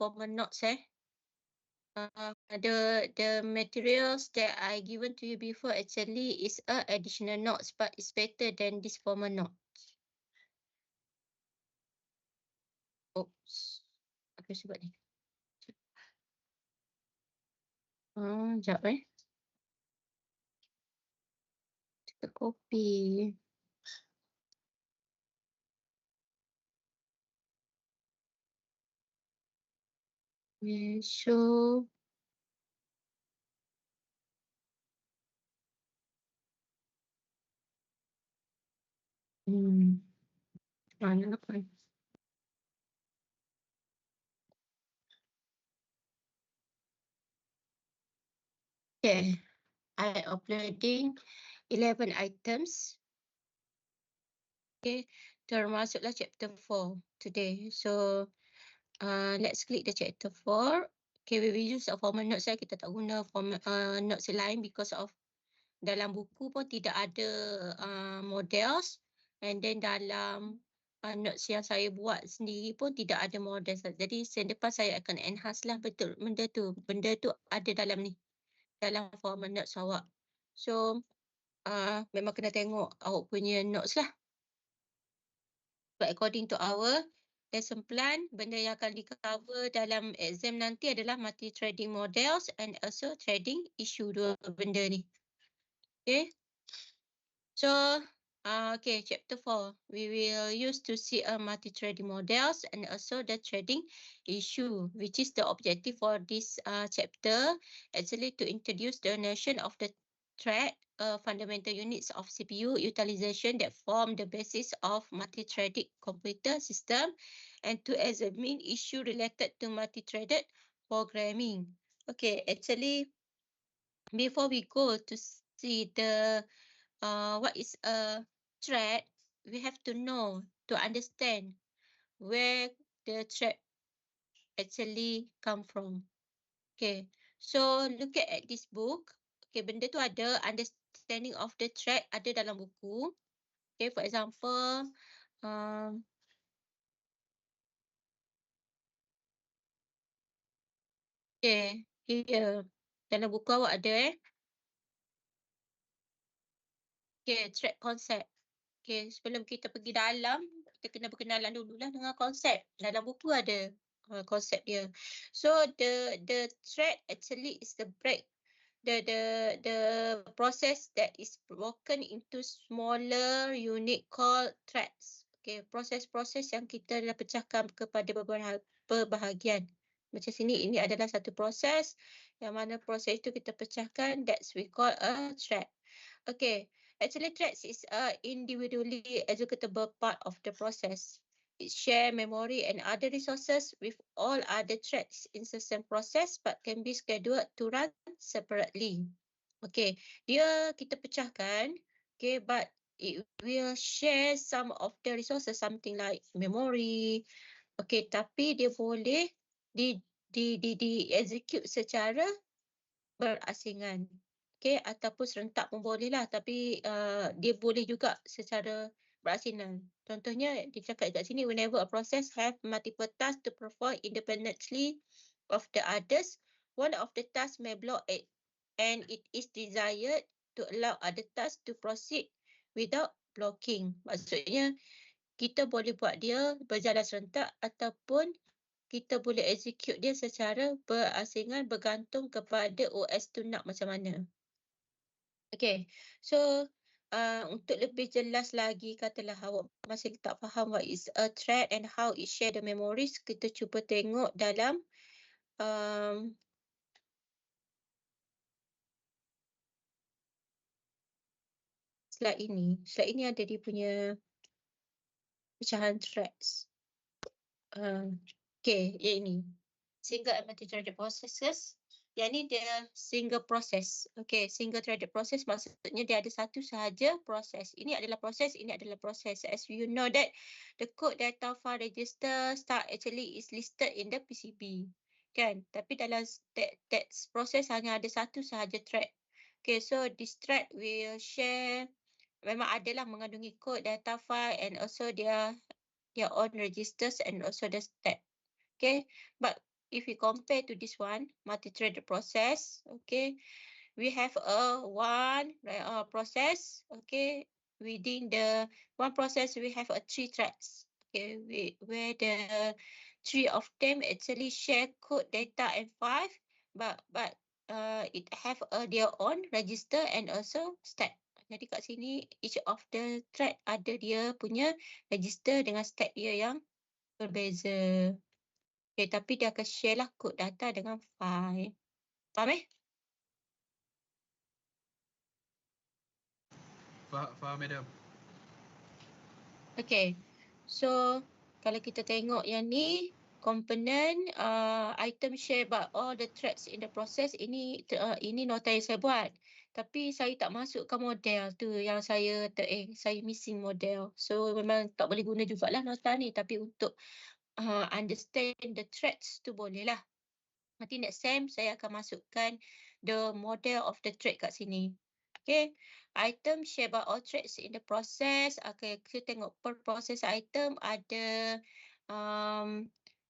formal notes. The materials that I given to you before actually is a additional notes, but it's better than this formal notes. Oops, apa sebab ni? Sekejap kita copy. So mana apa? Okay, I uploading 11 items. Okay, termasuklah chapter 4 today. So let's click the chapter 4. Okay, we will use a formal notes. Kita tak guna formal notes lain because of dalam buku pun tidak ada models, and then dalam notes yang saya buat sendiri pun tidak ada model. Jadi selepas saya akan enhance lah betul benda tu ada dalam ni, dalam formal notes awak. So memang kena tengok awak punya notes lah. But according to our lesson plan, benda yang akan di-cover dalam exam nanti adalah multi-trading models and also trading issue, dua benda ni. Okay. So, okay, chapter 4. We will use to see a multi-trading models and also the trading issue, which is the objective for this chapter, actually to introduce the notion of the thread, fundamental units of CPU utilization that form the basis of multi-threaded computer system, and to examine issue related to multi-threaded programming. Okay, actually, before we go to see the what is a thread, we have to know, to understand where the thread actually come from. Okay, so look at this book. Okay, benda tu ada, understanding of the thread ada dalam buku. Okay, for example, okay, here dalam buku awak ada okay, thread concept. Okay, sebelum kita pergi dalam, kita kena berkenalan dululah dengan konsep. Dalam buku ada konsep dia. So the thread actually is the break, the process that is broken into smaller unit called threads. Okay, proses-proses yang kita dah pecahkan kepada beberapa bahagian. Macam sini, ini adalah satu proses yang mana proses itu kita pecahkan, that's we call a thread. Okay, actually threads is a individually executable part of the process. It share memory and other resources with all other threads in the same process, but can be scheduled to run separately. Okay, dia kita pecahkan, okay, but it will share some of the resources, something like memory. Okay, tapi dia boleh di execute secara berasingan. Okay, ataupun serentak pun boleh lah, tapi dia boleh juga secara berasingan. Contohnya, dia cakap kat sini, whenever a process have multiple tasks to perform independently of the others, one of the tasks may block it, and it is desired to allow other tasks to proceed without blocking. Maksudnya, kita boleh buat dia berjalan serentak ataupun kita boleh execute dia secara berasingan bergantung kepada OS tu nak macam mana. Okay, so untuk lebih jelas lagi, katalah awak masih tak faham what is a thread and how it share the memories, kita cuba tengok dalam slide ini. Slide ini ada dia punya pecahan threads. Okay, yang ini. Single and multi-threaded processes. Yang ni dia single process. Okay, single threaded process maksudnya dia ada satu sahaja proses. Ini adalah proses, ini adalah proses. As you know that the code data file register start actually is listed in the PCB. Kan? Tapi dalam that process hanya ada satu sahaja thread. Okay, so this thread will share, memang adalah mengandungi code data file and also their own registers and also the step. Okay, but if we compare to this one, multi-threaded process, okay, we have a one process, okay, within the one process we have a 3 threads, okay, where the 3 of them actually share code, data and file, but it have their own register and also stack. Jadi kat sini each of the thread ada dia punya register dengan stack dia yang berbeza. Okay, tapi dia akan share lah kod data dengan file. Faham eh? Faham, madam. Okay, so kalau kita tengok yang ni, component item share by all the threads in the process, ini nota yang saya buat. Tapi saya tak masukkan model tu yang saya missing model. So memang tak boleh guna jugalah nota ni, tapi untuk understand the threads tu boleh lah. Nanti next time saya akan masukkan the model of the thread kat sini. Okay, item share by all threads in the process. Okay, kita tengok per process item ada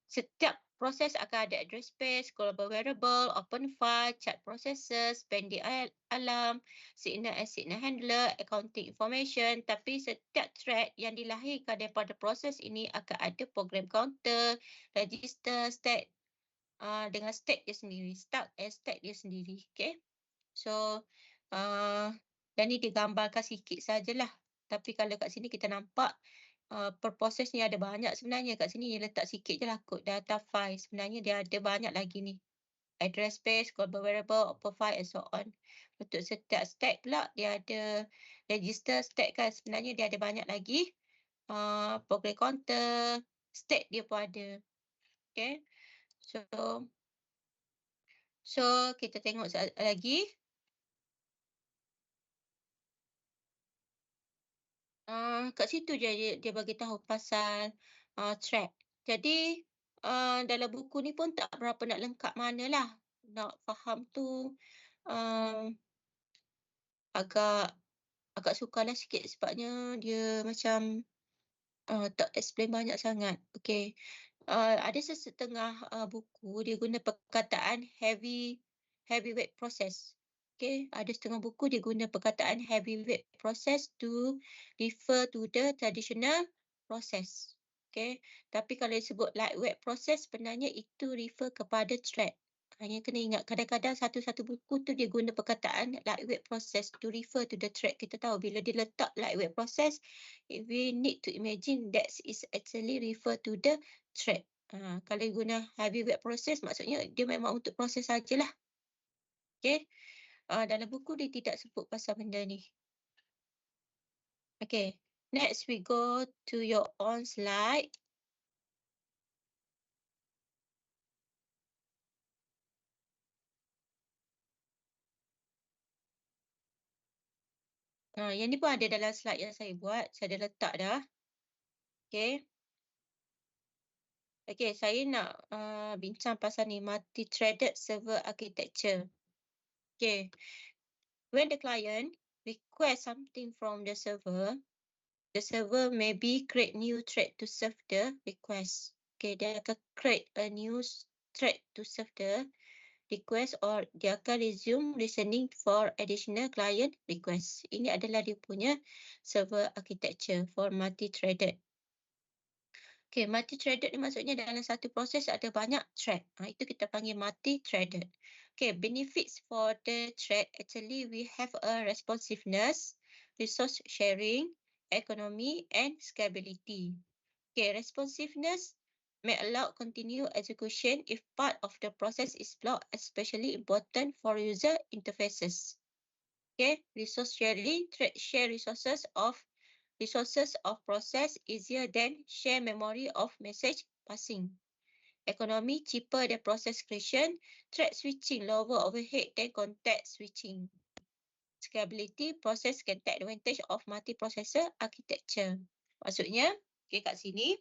setiap proses akan ada address space, global variable, open file, chat processes, pending alarm, signal and signal handler, accounting information. Tapi setiap thread yang dilahirkan daripada proses ini akan ada program counter, register, stack, dengan stack dia sendiri, start and stack dia sendiri. Okay, so dan ni digambarkan sikit sajalah. Tapi kalau kat sini kita nampak per proses ni ada banyak sebenarnya. Kat sini dia letak sikit je lah kod data file. Sebenarnya dia ada banyak lagi ni. Address space, global variable, open file and so on. Untuk setiap stack pula dia ada register stack kan. Sebenarnya dia ada banyak lagi. Program counter, stack dia pun ada. Okay, so kita tengok lagi. Kat situ je dia bagi tahu pasal thread. Jadi dalam buku ni pun tak berapa nak lengkap manalah. Nak faham tu agak sukarlah sikit sebabnya dia macam tak explain banyak sangat. Okay. Ada sesetengah buku dia guna perkataan heavyweight process. Okay, ada setengah buku dia guna perkataan heavyweight process to refer to the traditional process. Okay, tapi kalau disebut lightweight process sebenarnya itu refer kepada thread. Hanya kena ingat kadang-kadang satu-satu buku tu dia guna perkataan lightweight process to refer to the thread. Kita tahu bila dia letak lightweight process, we need to imagine that is actually refer to the thread. Kalau guna heavyweight process maksudnya dia memang untuk proses sajalah. Okay. Dalam buku dia tidak sebut pasal benda ni. Okay. Next we go to your own slide. Yang ni pun ada dalam slide yang saya buat. Saya dah letak dah. Okay. Okay, saya nak bincang pasal ni, multi-threaded server architecture. Okay. When the client request something from the server maybe create new thread to serve the request. Okay, dia akan create a new thread to serve the request or dia akan resume listening for additional client request. Ini adalah dia punya server architecture for multi-threaded. Okay, multi-threaded ni maksudnya dalam satu proses ada banyak thread. Itu kita panggil multi-threaded. Okay, benefits for the thread, actually we have a responsiveness, resource sharing, economy and scalability. Okay, responsiveness may allow continued execution if part of the process is blocked, especially important for user interfaces. Okay, resource sharing, thread share resources of process easier than share memory of message passing. Economy cheaper than process creation. Thread switching lower overhead than context switching. Scalability, process can take advantage of multiprocessor architecture. Maksudnya, okay, kat sini,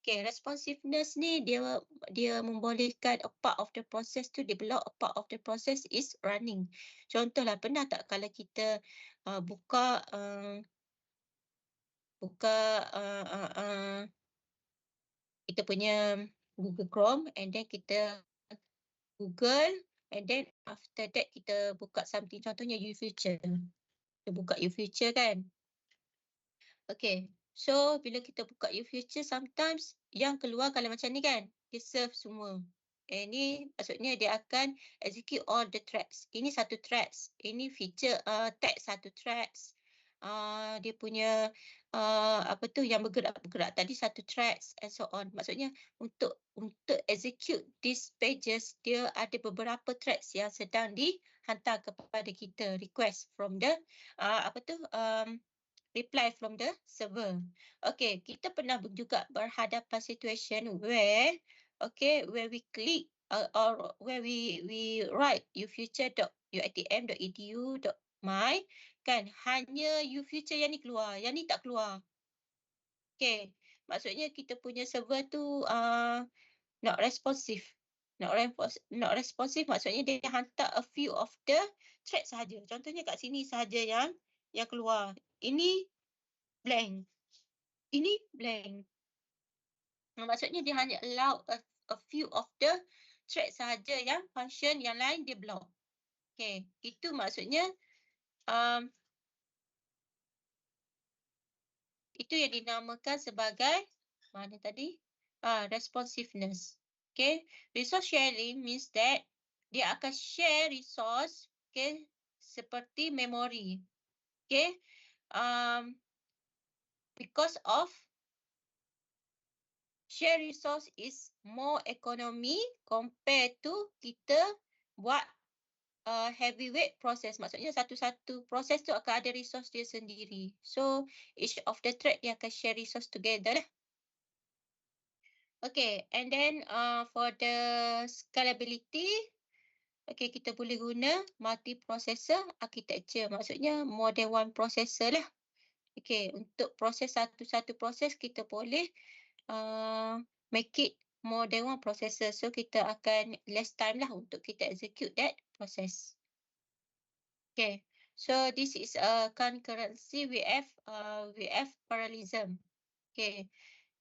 okay, responsiveness ni dia membolehkan a part of the process tu develop, a part of the process is running. Contohlah, pernah tak kalau kita buka kita punya Google Chrome and then kita Google, and then after that kita buka something, contohnya UFuture. Kita buka UFuture kan. Okay, so bila kita buka UFuture, sometimes yang keluar kalau macam ni kan, dia serve semua. Ini maksudnya dia akan execute all the threads. Ini satu threads. Ini feature tag satu threads. Dia punya apa tu yang bergerak-bergerak tadi satu threads and so on. Maksudnya untuk execute these pages, dia ada beberapa threads yang sedang dihantar kepada kita, request from the apa tu reply from the server. Okay, kita pernah juga berhadapan situation where where we click or where we write ufuture.uitm.edu.my kan, hanya ufuture yang ni keluar, yang ni tak keluar. Okay, maksudnya kita punya server tu not responsive. Not responsive maksudnya dia hantar a few of the thread sahaja. Contohnya kat sini sahaja yang keluar. Ini blank. Ini blank. Maksudnya dia hanya allow a few of the thread sahaja yang function, yang lain dia block. Okay, itu maksudnya itu yang dinamakan sebagai mana tadi? Responsiveness. Okay, resource sharing means that dia akan share resource, okay, seperti memori. Okay, because of share resource is more economy compared to kita buat heavyweight process. Maksudnya satu-satu proses tu akan ada resource dia sendiri. So each of the thread dia akan share resource together lah. Okay, and then for the scalability, okay, kita boleh guna multi-processor architecture. Maksudnya more than one processor lah. Okay, untuk proses satu-satu proses kita boleh make it more than one processor. So kita akan less time lah untuk kita execute that process. Okay, so this is a concurrency VF parallelism. Okay,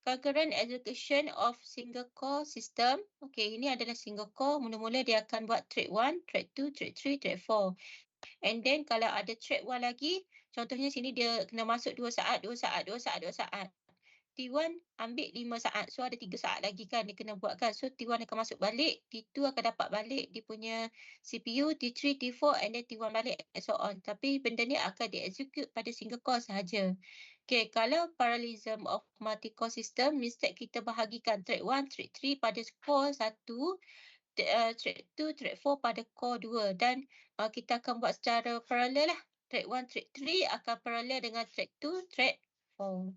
concurrent execution of single core system. Okay, ini adalah single core. Mula-mula dia akan buat thread 1, thread 2, thread 3, thread 4. And then kalau ada thread 1 lagi, contohnya sini dia kena masuk 2 saat, 2 saat, 2 saat, 2 saat. T1 ambil 5 saat. So ada 3 saat lagi kan dia kena buat kan. So T1 akan masuk balik, T2 akan dapat balik dia punya CPU, T3, T4 and then T1 balik and so on. Tapi benda ni akan di-execute pada single core sahaja. Okay, kalau parallelism of multi-core system means that kita bahagikan thread 1, thread 3 pada core 1, thread 2, thread 4 pada core 2 dan kita akan buat secara parallel lah. Thread 1, thread 3 akan parallel dengan thread 2, thread 4.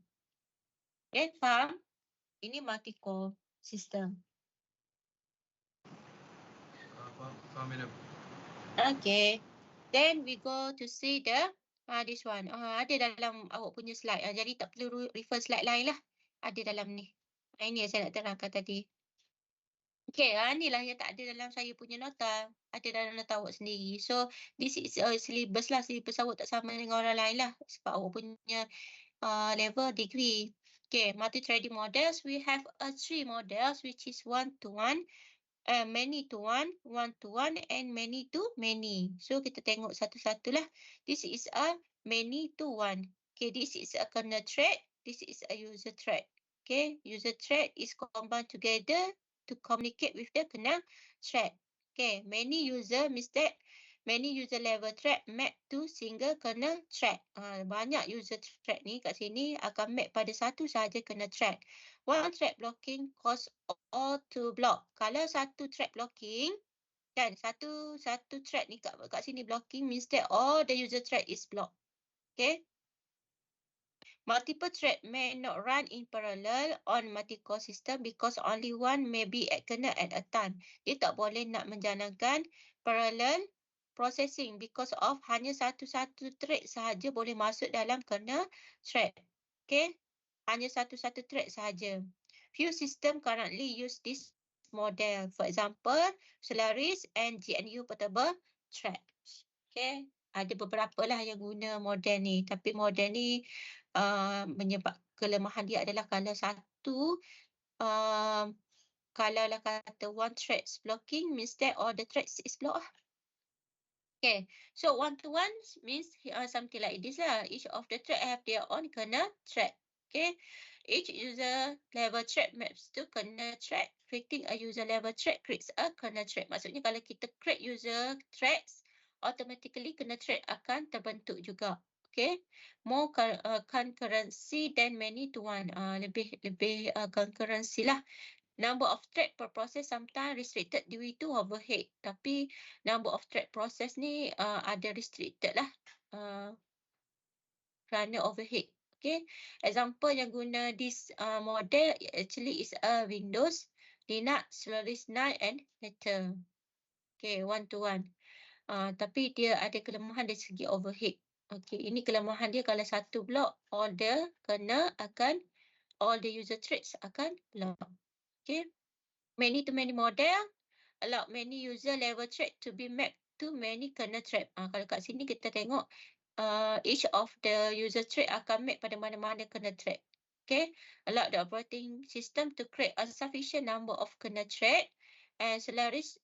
Okay, faham? Ini multi-core system. Faham, madam. Okay. Then we go to see the this one. Ada dalam awak punya slide. Jadi tak perlu refer slide lain lah. Ada dalam ni. Ini yang saya nak terangkan tadi. Okay, inilah yang tak ada dalam saya punya nota. Ada dalam nota awak sendiri. So, this is syllabus lah. Syllabus awak tak sama dengan orang lain lah. Sebab awak punya level degree. Okay, multi-threading models. We have 3 models which is one-to-one, many to one-to-one and many to many. So kita tengok satu-satu lah. This is a many to one. Okay, this is a kernel thread. This is a user thread. Okay, user thread is combined together to communicate with the kernel thread. Okay, many user means that many user level thread map to single kernel thread. Banyak user thread ni kat sini akan map pada satu sahaja kernel thread. One thread blocking cause all to block. Kalau satu thread blocking, kan satu thread ni kat sini blocking means that all the user thread is blocked. Okay. Multiple thread may not run in parallel on multi-core system because only one may be at kernel at a time. Dia tak boleh nak menjalankan parallel processing because of hanya satu-satu thread sahaja boleh masuk dalam kernel thread. Okay. Hanya satu-satu thread sahaja. Few system currently use this model. For example, Solaris and GNU Portable Threads. Okay. Ada beberapa lah yang guna model ni. Tapi model ni menyebab kelemahan dia adalah kalau satu kalau lah kata one thread is blocking, means that all the threads is blocked. Okay, so one-to-one means something like this lah. Each of the thread have their own kernel thread. Okay, each user level thread maps to kernel thread. Creating a user level thread creates a kernel thread. Maksudnya kalau kita create user threads, automatically kernel thread akan terbentuk juga. Okay, more concurrency than many to one. Lebih concurrency lah. Number of thread per process sometimes restricted due to overhead. Tapi number of thread process ni ada restricted lah kerana overhead. Okay, example yang guna this model actually is a Windows, Linux, Solaris 9 and later. Okay, one to one. Tapi dia ada kelemahan dari segi overhead. Okay, ini kelemahan dia kalau satu block, all the user threads akan block. Okay. Many-to-many model allow many user level thread to be mapped to many kernel thread. Kalau kat sini kita tengok each of the user thread akan map pada mana-mana kernel thread. Okay, allow the operating system to create a sufficient number of kernel thread and Solaris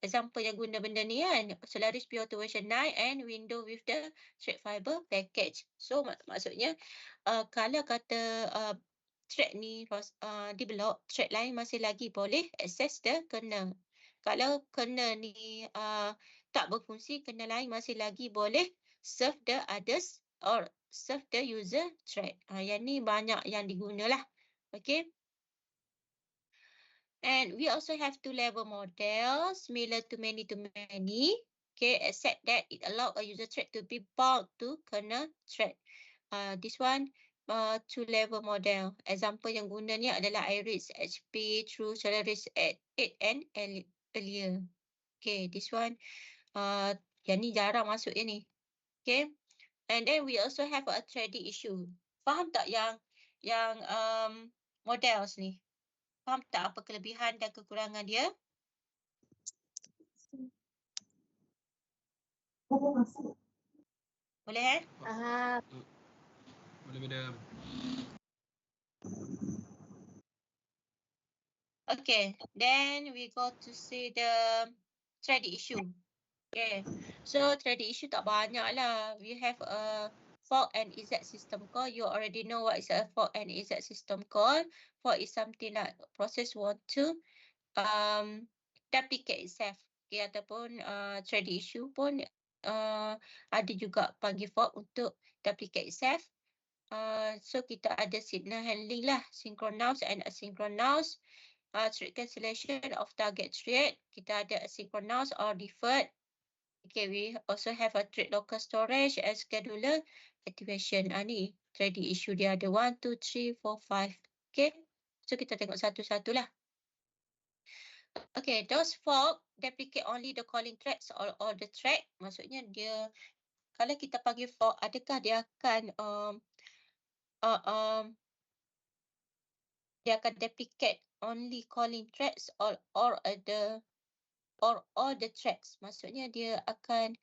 example yang guna benda ni kan, Solaris P-Auto version 9 and Windows with the thread fiber package. So maksudnya kalau kata thread ni di block, thread lain masih lagi boleh access the kernel. Kalau kernel ni tak berfungsi, kernel lain masih lagi boleh serve the others or serve the user thread. Yang ni banyak yang digunalah. Okay. And we also have two level models similar to many. Okay, except that it allows a user thread to be bound to kernel thread. This one two level model. Example yang guna ni adalah Iris, HP, True, Solaris 8 and earlier. Okay, this one yang ni jarang masuk yang ni. Okay, and then we also have a threading issue. Faham tak yang models ni? Faham tak apa kelebihan dan kekurangan dia? Boleh Boleh madam. Okay, then we go to see the threading issue. Okay, so threading issue tak banyak lah. We have a fork and exec system call. You already know what is a fork and exec system call. Fork is something like process want to duplicate itself. Okay, ataupun threading issue pun ada juga panggil fork untuk duplicate itself. So kita ada signal handling lah, synchronous and asynchronous. Thread cancellation of target thread. Kita ada asynchronous or deferred. Okay, we also have a thread local storage and scheduler activation. Ni threading issue dia ada 1, 2, 3, 4, 5. Okay, so kita tengok satu-satu lah. Okay, those fork duplicate only the calling threads or all the thread. Maksudnya dia, kalau kita panggil fork, adakah dia akan duplicate only calling threads or all the threads. Maksudnya dia akan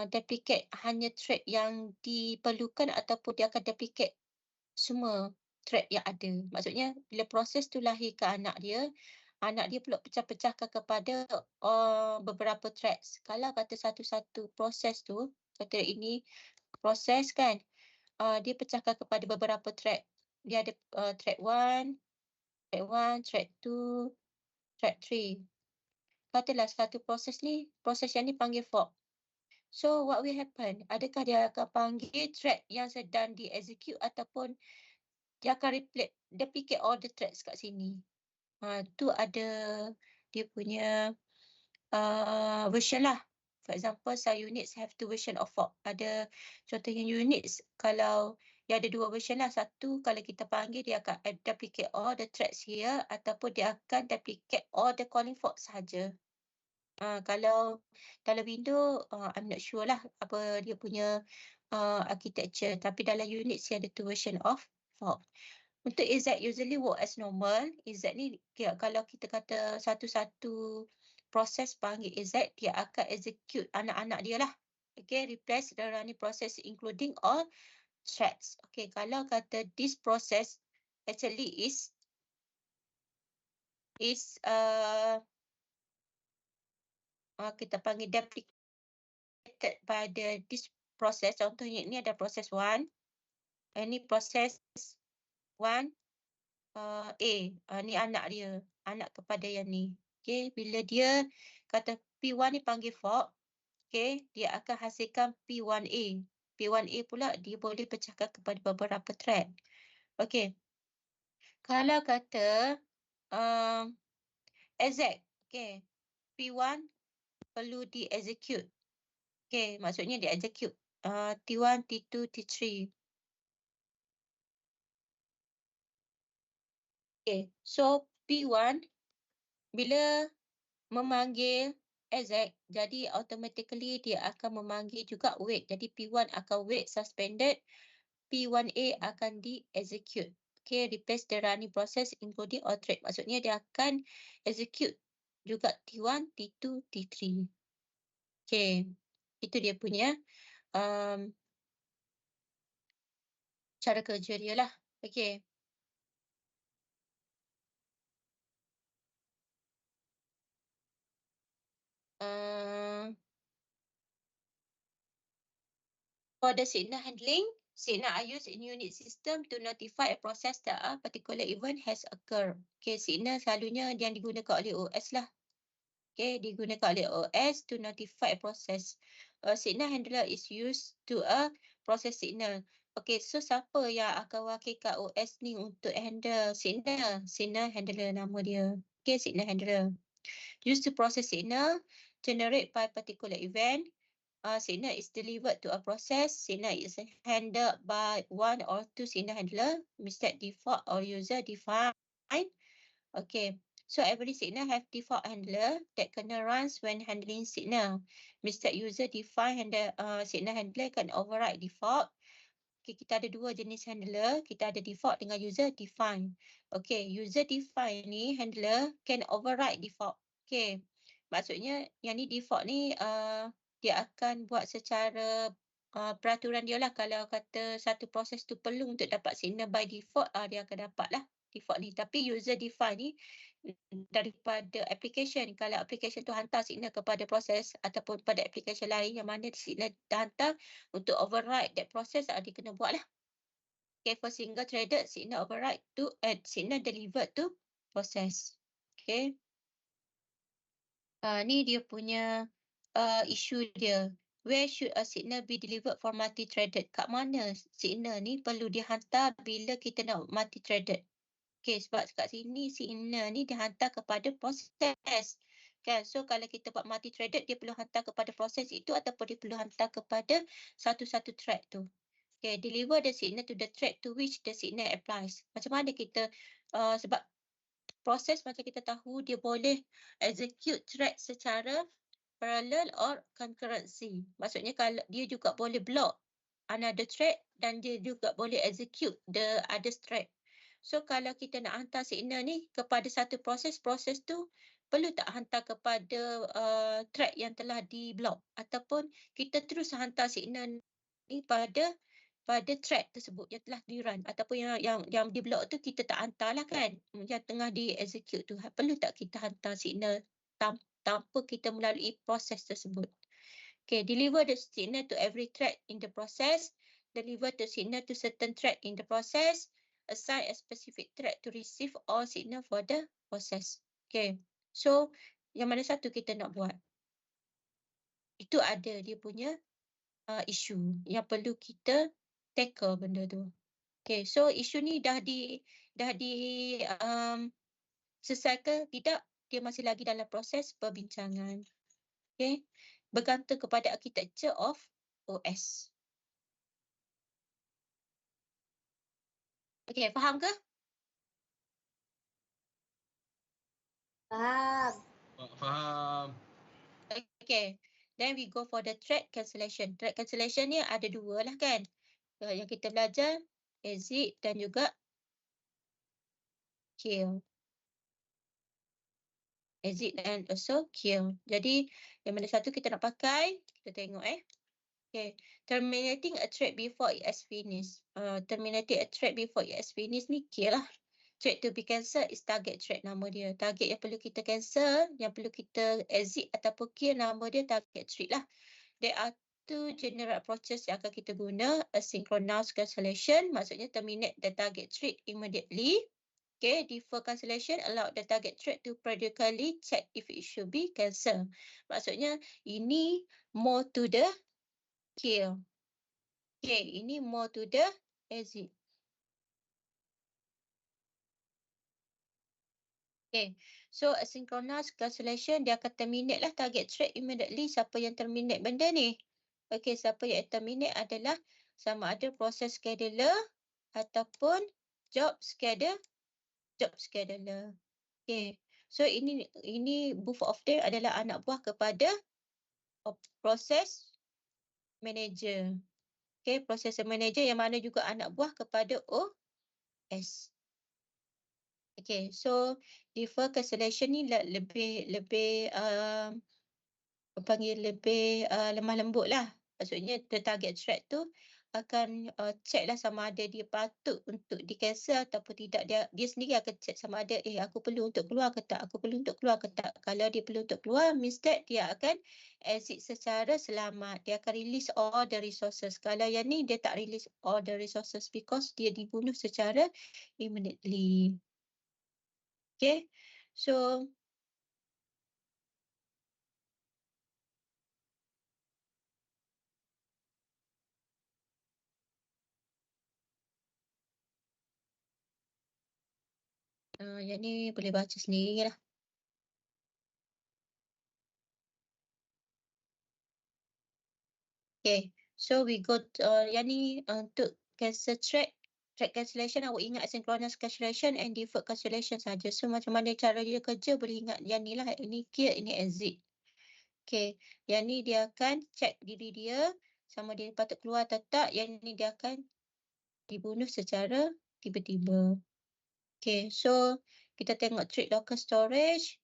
duplicate hanya thread yang diperlukan ataupun dia akan duplicate semua thread yang ada. Maksudnya bila proses tu lahirkan anak dia perlu pecah-pecahkan kepada beberapa threads. Kalau kata satu-satu proses tu, kata ini proses kan, dia pecahkan kepada beberapa thread. Dia ada thread 1, thread 2, thread 3. Katalah satu proses ni, proses yang ni panggil fork. So what will happen? Adakah dia akan panggil thread yang sedang di-execute ataupun dia akan duplicate all the threads kat sini? Tu ada dia punya version lah. For example, some units have two version of fork. Ada contohnya units kalau dia ada dua version lah. Satu kalau kita panggil dia akan duplicate all the threads here ataupun dia akan duplicate all the calling fork sahaja. Kalau dalam Windows, I'm not sure lah apa dia punya architecture. Tapi dalam Unix dia ada two version of fork. Untuk exec usually work as normal. Exec ni kalau kita kata satu-satu proses panggil exec, dia akan execute anak-anak dia lah. Okay, replace the running process including all threads. Okay, kalau kata this process actually is is kita panggil duplicated pada this process. Contohnya ini ada proses 1. Ini proses 1 A. Ni anak dia. Anak kepada yang ni. Okay. Bila dia kata P1 ni panggil fork. Okay. Dia akan hasilkan P1A. P1A pula dia boleh pecahkan kepada beberapa thread. Okay. Kalau kata exec. Okay. P1 perlu di-execute. Okay. Maksudnya di-execute. T1, T2, T3. Okay. So, P1 bila memanggil exec, jadi automatically dia akan memanggil juga wait. Jadi P1 akan wait suspended. P1A akan di-execute. Okay. Replace the running process including all thread. Maksudnya dia akan execute juga T1, T2, T3. Okay. Itu dia punya cara kerja dia lah. Okay. For the signal handling, signal are used in unit system to notify a process that a particular event has occurred. Okay, signal selalunya yang digunakan oleh OS lah. Okay, digunakan oleh OS to notify a process. A signal handler is used to a process signal. Okay, so siapa yang akan wakilkan OS ni untuk handle signal? Signal handler nama dia. Okay, signal handler. Used to process signal, generate by particular event. Signal is delivered to a process. Signal is handled by one or two signal handler, mistake default or user defined. Okay, so every signal have default handler that kena runs when handling signal. Mistake user defined handler, signal handler can override default. Okay, kita ada dua jenis handler. Kita ada default dengan user define. Okay, user define ni handler can override default. Okay, maksudnya yang ni default ni dia akan buat secara peraturan dia lah. Kalau kata satu proses tu perlu untuk dapat signal by default, dia akan dapat lah default ni. Tapi user define ni daripada application. Kalau application tu hantar signal kepada proses ataupun pada application lain yang mana signal dah hantar untuk override that process, dia kena buat lah. Okay, for single threaded, signal override to signal delivered to process. Okay. Ni dia punya isu dia. Where should a signal be delivered for multi-threaded? Kat mana signal ni perlu dihantar bila kita nak multi-threaded? Okay, sebab kat sini signal ni dihantar kepada proses. Kan? So, kalau kita buat multi-threaded, dia perlu hantar kepada proses itu ataupun dia perlu hantar kepada satu-satu thread tu. Okay, deliver the signal to the thread to which the signal applies. Macam mana kita, sebab proses macam kita tahu, dia boleh execute thread secara parallel or concurrency. Maksudnya kalau dia juga boleh block another thread dan dia juga boleh execute the other thread. So kalau kita nak hantar signal ni kepada satu proses, proses tu perlu tak hantar kepada thread yang telah di-block ataupun kita terus hantar signal ni pada thread tersebut yang telah di-run ataupun yang di-block tu kita tak hantar lah kan, yang tengah di-execute tu. Perlu tak kita hantar signal tanpa kita melalui proses tersebut? Okay, deliver the signal to every thread in the process, deliver the signal to certain thread in the process, assign a specific thread to receive all signal for the process. Okay, so yang mana satu kita nak buat? Itu ada dia punya isu yang perlu kita tackle benda tu. Okay, so isu ni dah di selesai tidak? Dia masih lagi dalam proses perbincangan. Okay, bergantung kepada architecture of OS. Okay, faham ke? Faham. Faham. Okay, then we go for the thread cancellation. Thread cancellation ni ada dua lah kan. Yang kita belajar, exit dan juga kill. Exit and also kill. Jadi, yang mana satu kita nak pakai, kita tengok Okay, terminating a thread before it has finished. Terminating a thread before it has finished ni kill lah. thread to be cancelled is target thread nama dia. Target yang perlu kita cancel, yang perlu kita exit ataupun kill nama dia target thread lah. There are two general approaches yang akan kita guna. Asynchronous cancellation, maksudnya terminate the target thread immediately. Okay, defer cancellation allow the target thread to periodically check if it should be cancelled. Maksudnya ini more to the kill. Okay, ini more to the exit. Okay, so asynchronous cancellation dia akan terminate lah target thread immediately. Siapa yang terminate benda ni? Okay, siapa yang terminate adalah sama ada proses scheduler ataupun job scheduler. Okay, so ini both of them adalah anak buah kepada proses manager. Okay, proses manager yang mana juga anak buah kepada OS. Okay, so defer cancellation ni lebih panggil lebih lemah lembut lah. Maksudnya the target thread tu akan check lah sama ada dia patut untuk di cancel ataupun tidak. Dia sendiri akan check sama ada aku perlu untuk keluar ke tak, aku perlu untuk keluar ke tak. Kalau dia perlu untuk keluar, means that dia akan exit secara selamat. Dia akan release all the resources. Kalau yang ni dia tak release all the resources because dia dibunuh secara immediately. Okay, so yang ni boleh baca sendiri lah. Okay, so we go yang ni untuk cancel thread cancellation, awak ingat asynchronous cancellation and deferred cancellation saja. So macam mana cara dia kerja, boleh ingat yang ni lah. Ini kill, ini exit. Okay, yang ni dia akan check diri dia sama dia patut keluar atau tak. Yang ni dia akan dibunuh secara tiba-tiba. Okay, so kita tengok thread local storage.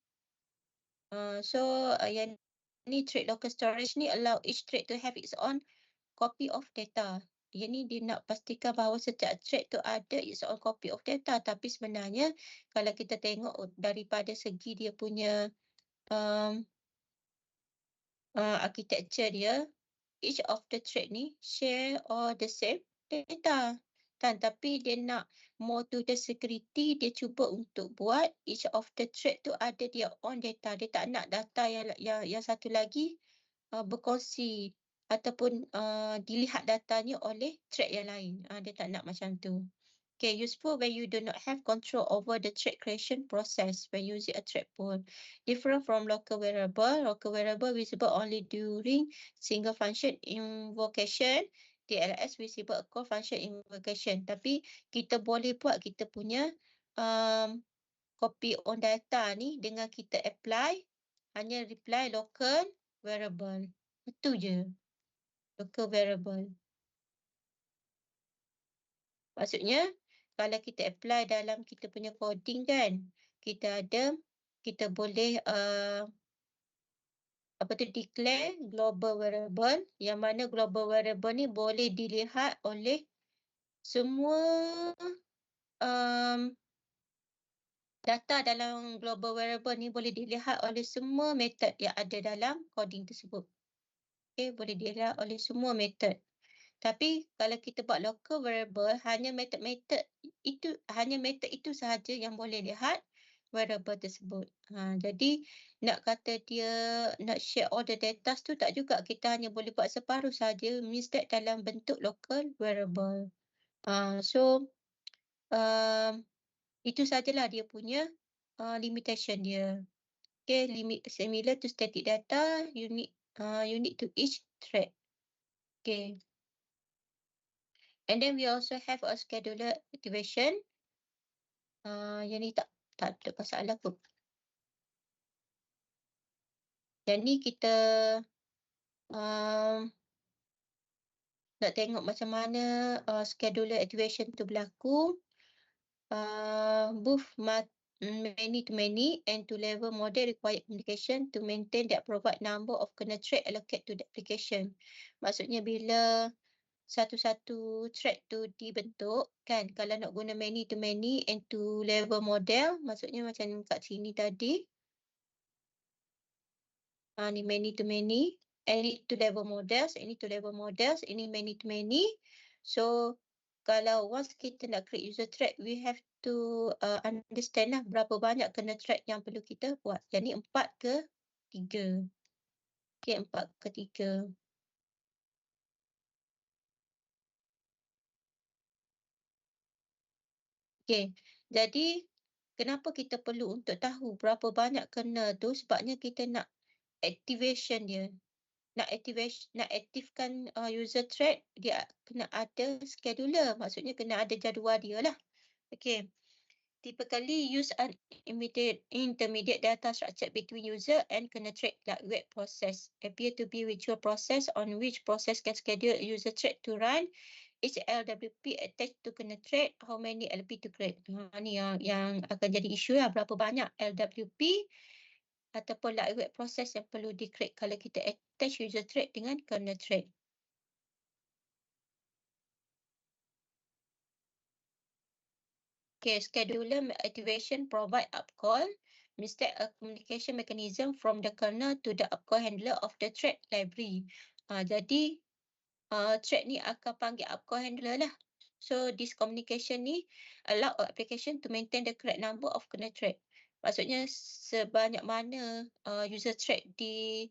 Yang ni thread local storage ni allow each thread to have its own copy of data. Yang ni dia nak pastikan bahawa setiap thread tu ada its own copy of data. Tapi sebenarnya kalau kita tengok daripada segi dia punya architecture dia, each of the thread ni share all the same data. Tapi dia nak more to the security, dia cuba untuk buat each of the thread tu ada dia own data. Dia tak nak data yang satu lagi berkongsi ataupun dilihat datanya oleh thread yang lain. Dia tak nak macam tu. Okay, useful when you do not have control over the thread creation process when using a thread pool. Different from local variable. Local variable visible only during single function invocation. TLS visible call function invocation. Tapi kita boleh buat kita punya copy on data ni dengan kita apply hanya reply local variable. Itu je. Local variable. Maksudnya, kalau kita apply dalam kita punya coding kan, kita boleh declare global variable, yang mana global variable ni boleh dilihat oleh semua data dalam global variable ni boleh dilihat oleh semua method yang ada dalam coding tersebut. Okay, boleh dilihat oleh semua method. Tapi kalau kita buat local variable, hanya method itu sahaja yang boleh lihat variable tersebut. Jadi nak kata dia nak share all the data tu tak juga, kita hanya boleh buat separuh saja, means that dalam bentuk local variable. Itu sajalah dia punya limitation dia. Okay, similar to static data, unique to each thread. Okay. And then we also have a scheduler activation. Yang ni tak ada masalah pun. Yang ni kita nak tengok macam mana scheduler activation tu berlaku. Both many to many and to level model required communication to maintain that provide number of kernel thread allocate to the application. Maksudnya bila satu-satu thread tu dibentuk kan. Kalau nak guna many to many and to level model, maksudnya macam kat sini tadi. Ni many to many, any to level models, any to level models, ini many to many. So kalau once kita nak create user thread, we have to understand lah berapa banyak kena thread yang perlu kita buat. Jadi 4 ke 3. Okay, 4 ke 3. Okay, jadi kenapa kita perlu untuk tahu berapa banyak kena tu, sebabnya kita nak activation dia. Nak aktifkan user thread, dia kena ada scheduler, maksudnya kena ada jadual dia lah. Okay. Typically use an intermediate data structure between user and kena thread like web process. Appear to be virtual process on which process can schedule user thread to run. Each LWP attached to kena thread, how many LP to create. Ni yang akan jadi isu lah, berapa banyak LWP ataupun like web process yang perlu di-create kalau kita attach user thread dengan kernel thread. Okay, scheduler activation provide upcall, mistake a communication mechanism from the kernel to the upcall handler of the thread library. Jadi thread ni akan panggil upcall handler lah. So this communication ni allow application to maintain the correct number of kernel thread. Maksudnya sebanyak mana user thread di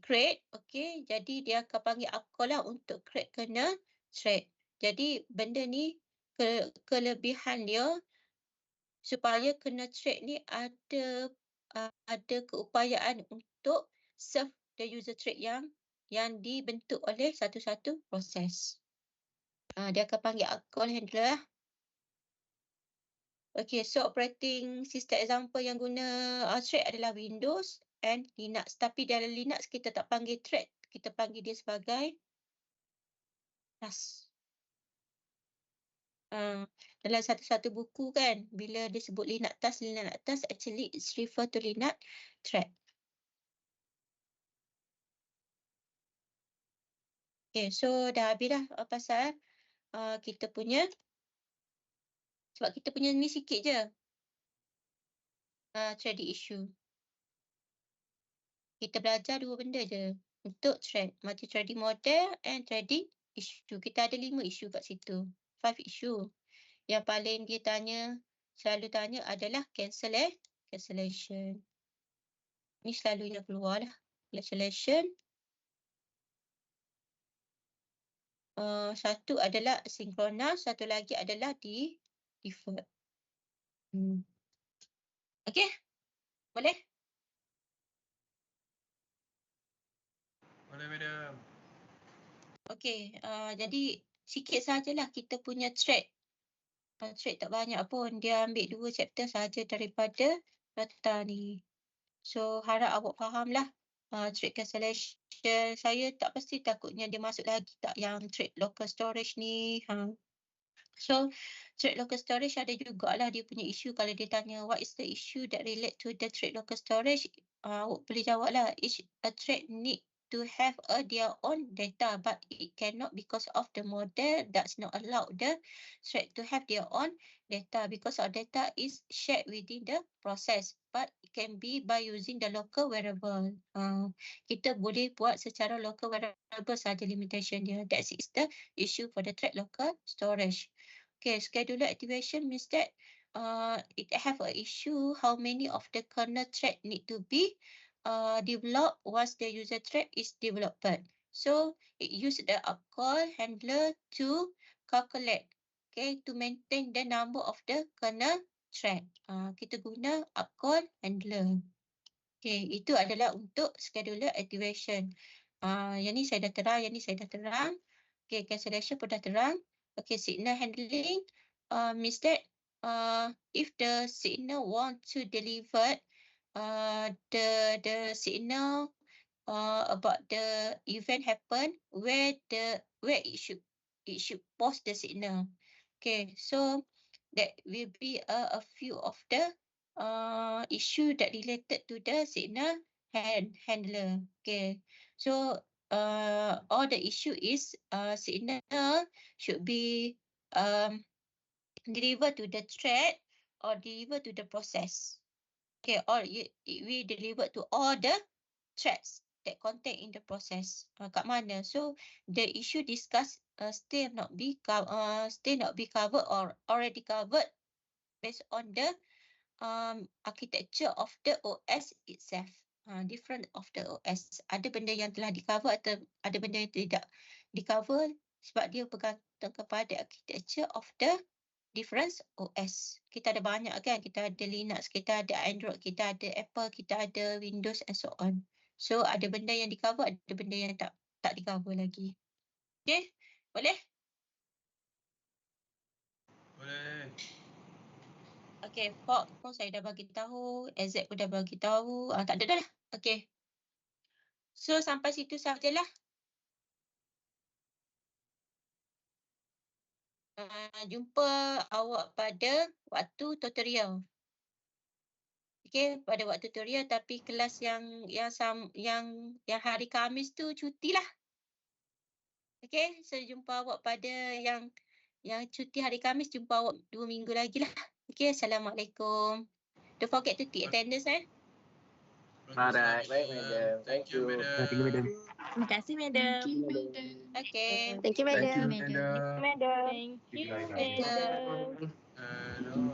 create, okay, jadi dia akan panggil upcall lah untuk create kernel thread. Jadi benda ni kelebihan dia supaya kernel thread ni ada keupayaan untuk serve the user thread yang dibentuk oleh satu-satu proses. Dia akan panggil upcall handler lah. Okay, so operating system example yang guna thread adalah Windows and Linux. Tapi dalam Linux kita tak panggil thread, kita panggil dia sebagai task. Dalam satu-satu buku kan, bila disebut Linux task actually it's refer to Linux thread. Okay, so dah habis dah pasal kita punya, sebab kita punya ni sikit je. Thread issue. Kita belajar 2 benda je untuk thread. Multi-threading model and threading issue. Kita ada 5 issue kat situ. 5 issue. Yang paling dia selalu tanya adalah cancellation. Ni selalu yang keluar lah. Cancellation. Satu adalah synchronous, satu lagi adalah deferred. Okey? Boleh? Boleh, madam. Okey, jadi sikit sajalah kita punya thread. Thread tak banyak pun. Dia ambil 2 chapter saja daripada data ni. So, harap awak fahamlah thread cancellation. Saya tak pasti, takutnya dia masuk lagi tak yang thread local storage ni. So, thread local storage ada jugalah dia punya isu. Kalau dia tanya what is the issue that relate to the thread local storage, awak boleh jawablah. Each thread need to have their own data, but it cannot because of the model does not allow the thread to have their own data because our data is shared within the process, but it can be by using the local variable. Kita boleh buat secara local variable saja limitation dia. That is the issue for the thread local storage. Okay, scheduler activation means that it have an issue how many of the kernel thread need to be developed once the user thread is developed. So it uses the upcall handler to calculate, okay, to maintain the number of the kernel thread. Kita guna upcall handler. Okay, itu adalah untuk scheduler activation. Yang ni saya dah terang, Okay, cancellation pun dah terang. Okay, signal handling means that if the signal want to deliver the signal about the event happen where it should post the signal. Okay, so that will be a few of the issue that related to the signal handler. Okay, so or the issue is signal should be delivered to the thread or delivered to the process. Okay, or we deliver to all the threads that contain in the process. Kat mana? So the issue discussed still not be covered or already covered based on the architecture of the OS itself. Different of the OS. Ada benda yang telah di-cover atau ada benda yang tidak di-cover sebab dia bergantung kepada architecture of the different OS. Kita ada banyak kan? Kita ada Linux, kita ada Android, kita ada Apple, kita ada Windows and so on. So ada benda yang di-cover, ada benda yang tak di-cover lagi. Okay? Boleh? Boleh. Okay, Fok pun saya dah bagi tahu, Azek pun dah bagi tahu. Tak ada dah lah. Okay. So sampai situ sajalah. Jumpa awak pada waktu tutorial. Okay, pada waktu tutorial tapi kelas yang hari Khamis tu cutilah. Okay, so jumpa awak pada yang cuti hari Khamis, jumpa awak 2 minggu lagi lah. Okay, Assalamualaikum. Don't forget to take attendance Alright, baik madam. Thank you, madam. Thank you madam. Terima kasih, madam. Okay. Thank you, Thank madam. you, madam. Madam. Thank you, Madam. madam. Hello.